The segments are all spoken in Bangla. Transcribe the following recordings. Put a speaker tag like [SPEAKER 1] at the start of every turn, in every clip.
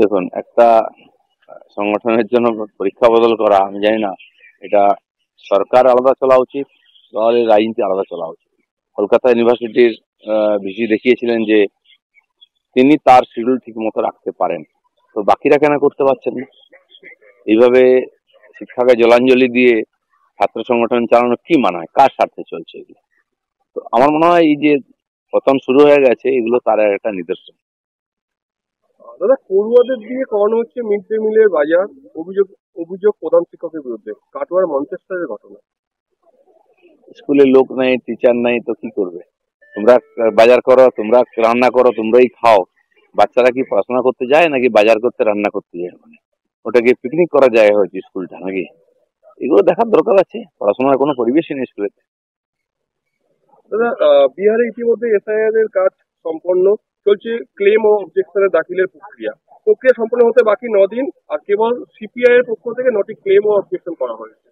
[SPEAKER 1] দেখুন, একটা সংগঠনের জন্য পরীক্ষা বদল করা, আমি জানি না এটা সরকার আলাদা চলা উচিত, তাহলে রাজনীতি আলাদা চলা উচিত। কলকাতা ইউনিভার্সিটির ভিসি দেখিয়েছিলেন যে তিনি তার শিডিউল ঠিক মতো রাখতে পারেন, তো বাকিরা কেন করতে পারছেন না? এইভাবে শিক্ষাকে জলাঞ্জলি দিয়ে ছাত্র সংগঠন চালানো কি মানায়? কার স্বার্থে চলছে এগুলো? তো আমার মনে হয় এই যে পতন শুরু হয়ে গেছে, এগুলো তার একটা নিদর্শন।
[SPEAKER 2] দাদা, পড়ুয়াদের দিয়ে করানো হচ্ছে মিড ডে মিলের বাজার। অভিযোগ অভিযোগ প্রধান শিক্ষকের বিরুদ্ধে। কাটোয়ার মঞ্চেস্টারের ঘটনা।
[SPEAKER 1] স্কুলে লোক নাই, টিচার নাই, তো কি করবে? তোমরা বাজার করো, তোমরা রান্না করো, তোমরাই খাও। বাচ্চারা কি পড়াশোনা করতে যায় নাকি বাজার করতে, রান্না করতে যায়? মানে ওটা কি পিকনিক করা যায় হয়েছে স্কুলটা নাকি? এগুলো দেখার দরকার আছে। পড়াশোনার কোনো পরিবেশই নেই স্কুলে।
[SPEAKER 2] দাদা, বিহারে ইতিমধ্যে এসআইআর এর কাজ সম্পন্ন চলছে। ক্লেম ও অবজেকশনের দাখিলের প্রক্রিয়া সম্পন্ন হতে বাকি 9 দিন। আর কেবল সিপিআই এর পক্ষ থেকে 9টি ক্লেম ও অবজেকশন করা হয়েছে।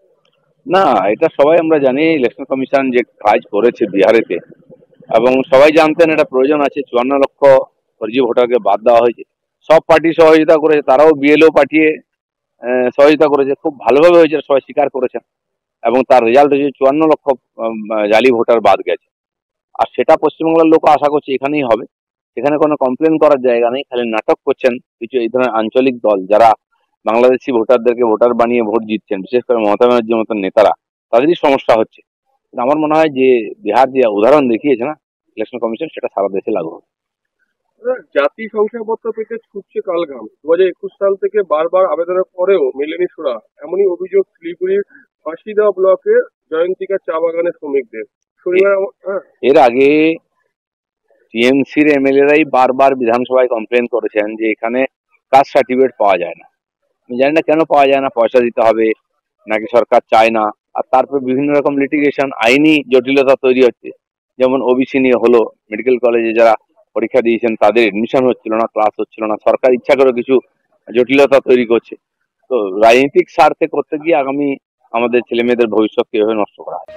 [SPEAKER 1] না, এটা সবাই আমরা জানি। ইলেকশন কমিশন যে কাজ করেছে বিহারেতে, এবং সবাই জানতেন এটা প্রয়োজন আছে। 54 লক্ষ ফর্জি ভোটারকে বাদ দেওয়া হয়েছে। সব পার্টি সহযোগিতা করেছে, তারাও বিএলও পাঠিয়ে সহযোগিতা করেছে। খুব ভালোভাবে হয়েছে, সবাই স্বীকার করেছেন। এবং তার রেজাল্ট হয়েছে 54 লক্ষ জালি ভোটার বাদ গেছে। আর সেটা পশ্চিমবাংলার লোক আশা করছে এখানেই হবে। এখানে কোনো কমপ্লেন করার জায়গা নেই। খালি নাটক করছেন কিছু এই ধরনের আঞ্চলিক দল, যারা বাংলাদেশি ভোটারদেরকে ভোটার বানিয়ে ভোট জিতছেন, বিশেষ করে মমতা ব্যানার্জির মতন নেতারা। তাদেরই সমস্যা হচ্ছে। আমার মনে হয় যে বিহার যে উদাহরণ দেখিয়েছে না ইলেকশন কমিশন, সেটা সারা দেশে লাগু হবে।
[SPEAKER 2] দাদা, জাতি শংসাপত্র পেতে ছুটছে কালঘাম। 2021 সাল থেকে বারবার আবেদনের পরেও মেলেনি সুরা। এমনই অভিযোগ শিলিগুড়ির ফাঁসিদা ব্লকের জয়ন্তিকা চা বাগানের শ্রমিকদের। শনিবার
[SPEAKER 1] এর আগে টিএমসির এমএলএরাই বারবার বিধানসভায় কমপ্লেন করেছেন যে এখানে কাস্ট সার্টিফিকেট পাওয়া যায় না। আমি জানি না কেন পাওয়া যায় না, পয়সা দিতে হবে নাকি সরকার চায় না। আর তারপর বিভিন্ন রকম লিটিগেশন, আইনি জটিলতা তৈরি হচ্ছে। যেমন ওবিসি নিয়ে হলো, মেডিকেল কলেজে যারা পরীক্ষা দিয়েছেন তাদের এডমিশন হচ্ছিল না, ক্লাস হচ্ছিল না। সরকার ইচ্ছা করে কিছু জটিলতা তৈরি করছে। তো রাজনৈতিক স্বার্থে করতে গিয়ে আগামী আমাদের ছেলে মেয়েদের ভবিষ্যৎ কিভাবে নষ্ট করা হয়।